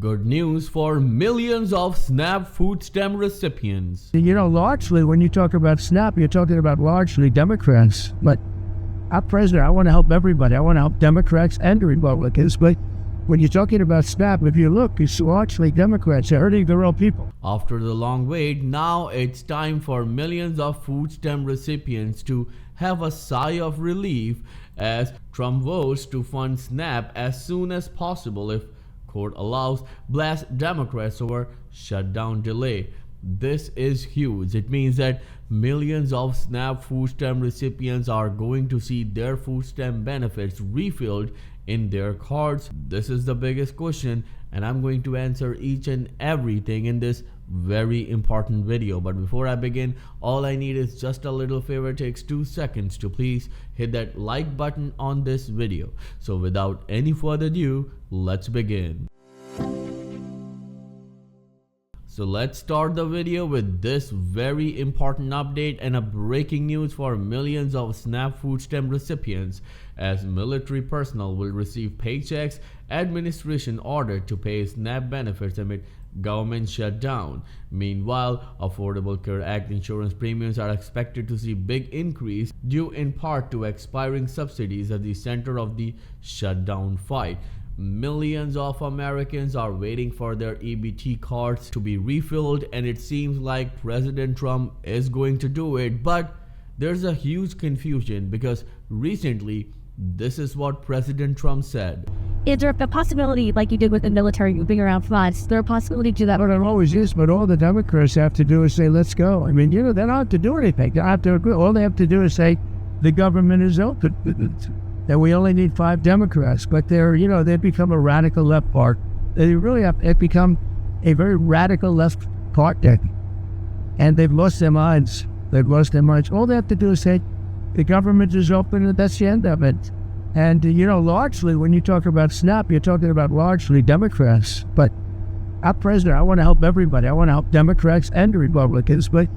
Good news for millions of SNAP food stamp recipients. Largely when you talk about SNAP, you're talking about largely Democrats. But I'm president, I want to help everybody. I want to help Democrats and Republicans. But when you're talking about SNAP, if you look, it's largely Democrats. They're hurting the real people. After the long wait, now it's time for millions of food stamp recipients to have a sigh of relief as Trump votes to fund SNAP as soon as possible if court allows, blast Democrats over shutdown delay. This is huge. It means that millions of SNAP food stamp recipients are going to see their food stamp benefits refilled in their cards. This is the biggest question, and I'm going to answer each and everything in this very important video. But before I begin, all I need is just a little favor. It takes 2 seconds to please hit that like button on this video. So without any further ado, let's begin. So let's start the video with this very important update and a breaking news for millions of SNAP food stamp recipients, as military personnel will receive paychecks. Administration ordered to pay SNAP benefits amid government shutdown. Meanwhile, Affordable Care Act insurance premiums are expected to see big increase due in part to expiring subsidies at the center of the shutdown fight. Millions of Americans are waiting for their EBT cards to be refilled, and it seems like President Trump is going to do it. But there's a huge confusion because recently this is what President Trump said. Is there a possibility, like you did with the military moving around funds, is there a possibility to do that? Well, it always is, but all the Democrats have to do is say, let's go. They don't have to do anything. They don't have to agree. All they have to do is say, the government is open. That we only need 5 Democrats, but they've become a radical left part. They really have become a very radical left party, and they've lost their minds. They've lost their minds. All they have to do is say, the government is open, and that's the end of it. And, largely when you talk about SNAP, you're talking about largely Democrats. But I'm president, I want to help everybody. I want to help Democrats and Republicans. But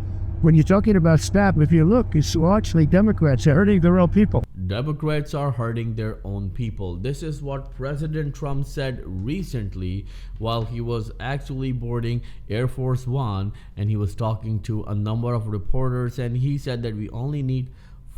when you're talking about SNAP, if you look, it's largely Democrats. They're hurting the real people. Democrats are hurting their own people. This is what President Trump said recently while he was actually boarding Air Force One, and he was talking to a number of reporters, and he said that we only need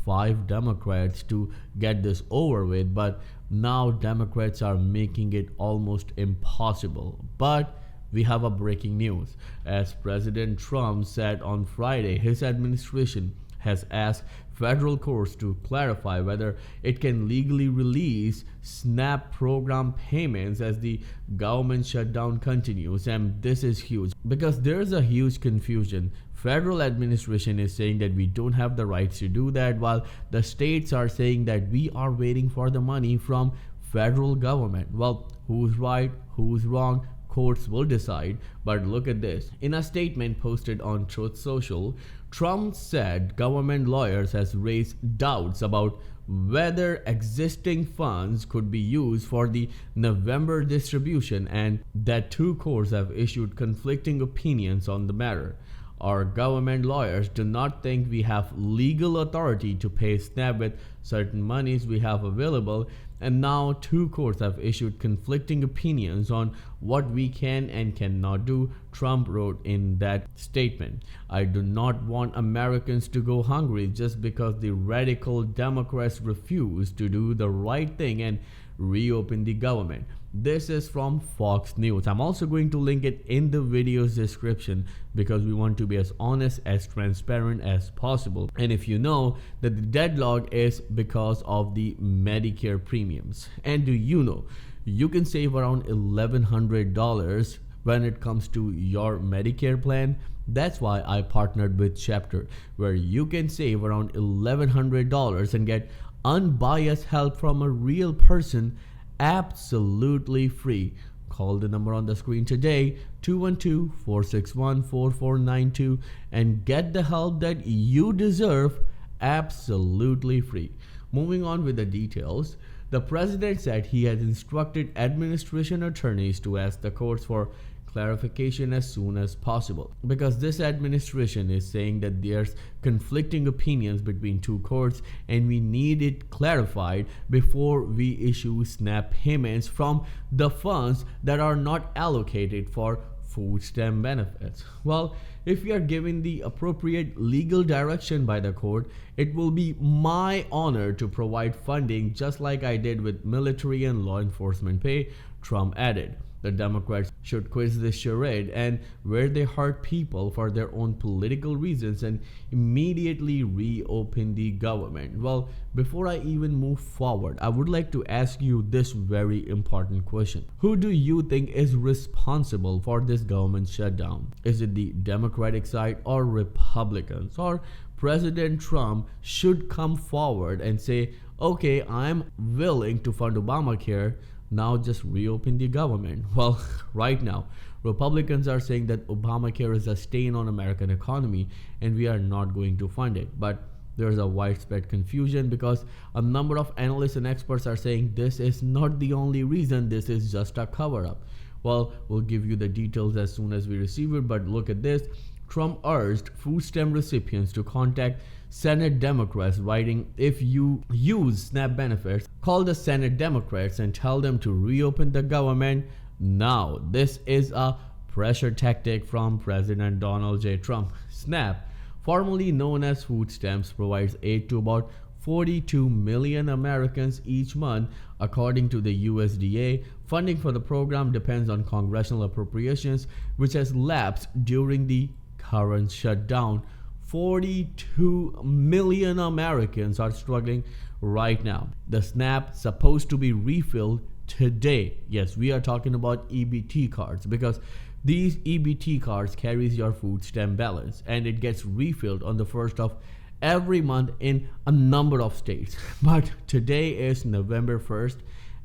5 Democrats to get this over with. But now Democrats are making it almost impossible. But we have a breaking news. As President Trump said on Friday, his administration has asked federal courts to clarify whether it can legally release SNAP program payments as the government shutdown continues. And this is huge because there's a huge confusion. Federal administration is saying that we don't have the rights to do that, while the states are saying that we are waiting for the money from federal government. Well, who's right, who's wrong? Courts will decide. But look at this. In a statement posted on Truth Social, Trump said government lawyers has raised doubts about whether existing funds could be used for the November distribution, and that 2 courts have issued conflicting opinions on the matter. Our government lawyers do not think we have legal authority to pay SNAP with certain monies we have available, and now 2 courts have issued conflicting opinions on what we can and cannot do, Trump wrote in that statement. I do not want Americans to go hungry just because the radical Democrats refuse to do the right thing and reopen the government. This is from Fox News. I'm also going to link it in the video's description because we want to be as honest, as transparent as possible. And if you know that the deadlock is because of the Medicare premiums, and do you know you can save around $1,100 when it comes to your Medicare plan? That's why I partnered with Chapter, where you can save around $1,100 and get unbiased help from a real person absolutely free. Call the number on the screen today, 212-461-4492, and get the help that you deserve absolutely free. Moving on with the details, The president said he has instructed administration attorneys to ask the courts for clarification as soon as possible, because this administration is saying that there's conflicting opinions between two courts and we need it clarified before we issue SNAP payments from the funds that are not allocated for food stamp benefits. Well, if we are given the appropriate legal direction by the court, it will be my honor to provide funding just like I did with military and law enforcement pay, Trump added. The Democrats should quit this charade and where they hurt people for their own political reasons and immediately reopen the government. Well, before I even move forward, I would like to ask you this very important question. Who do you think is responsible for this government shutdown? Is it the Democratic side or Republicans? Or President Trump should come forward and say, okay, I'm willing to fund Obamacare, now just reopen the government. Well, right now, Republicans are saying that Obamacare is a stain on American economy and we are not going to fund it. But there's a widespread confusion because a number of analysts and experts are saying this is not the only reason, this is just a cover-up. Well, we'll give you the details as soon as we receive it, but look at this. Trump urged food stamp recipients to contact Senate Democrats, writing, if you use SNAP benefits, call the Senate Democrats and tell them to reopen the government now. This is a pressure tactic from President Donald J. Trump. SNAP, formerly known as food stamps, provides aid to about 42 million Americans each month, according to the USDA. Funding for the program depends on congressional appropriations, which has lapsed during the current shutdown. 42 million Americans are struggling right now. The SNAP supposed to be refilled today. Yes, we are talking about EBT cards because these EBT cards carries your food stamp balance and it gets refilled on the first of every month in a number of states. But today is November 1st,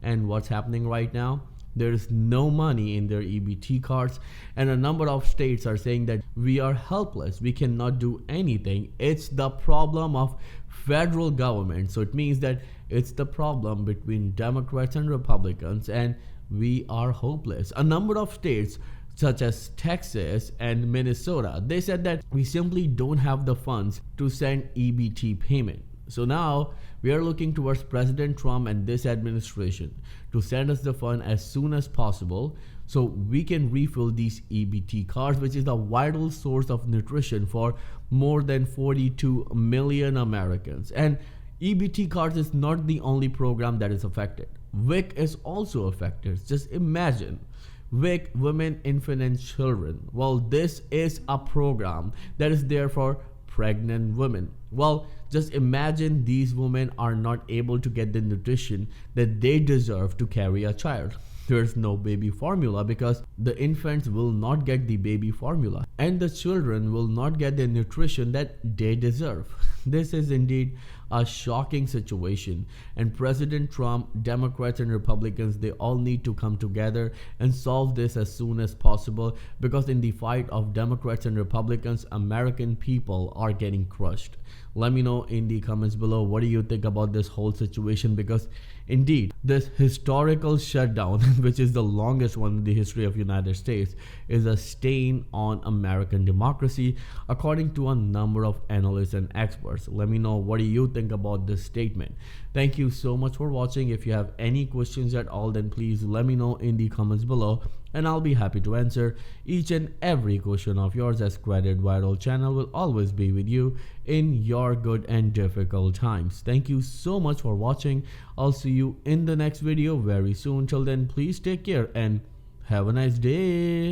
and what's happening right now? There is no money in their EBT cards, and a number of states are saying that we are helpless, we cannot do anything. It's the problem of federal government. So it means that it's the problem between Democrats and Republicans, and we are hopeless. A number of states such as Texas and Minnesota, they said that we simply don't have the funds to send EBT payment. So now we are looking towards President Trump and this administration to send us the fund as soon as possible so we can refill these EBT cards, which is a vital source of nutrition for more than 42 million Americans. And EBT cards is not the only program that is affected. WIC is also affected. Just imagine. WIC, Women, Infant and Children. Well, this is a program that is there for pregnant women. Well, just imagine these women are not able to get the nutrition that they deserve to carry a child. There's no baby formula because the infants will not get the baby formula and the children will not get the nutrition that they deserve. This is indeed a shocking situation, and President Trump, Democrats and Republicans, they all need to come together and solve this as soon as possible, because in the fight of Democrats and Republicans, American people are getting crushed. Let me know in the comments below, what do you think about this whole situation? Because indeed, this historical shutdown, which is the longest one in the history of United States, is a stain on American democracy, according to a number of analysts and experts. Let me know, what do you think about this statement? Thank you so much for watching. If you have any questions at all, then please let me know in the comments below, and I'll be happy to answer each and every question of yours, as Credit Viral channel will always be with you in your good and difficult times. Thank you so much for watching. I'll see you in the next video very soon. Till then, please take care and have a nice day.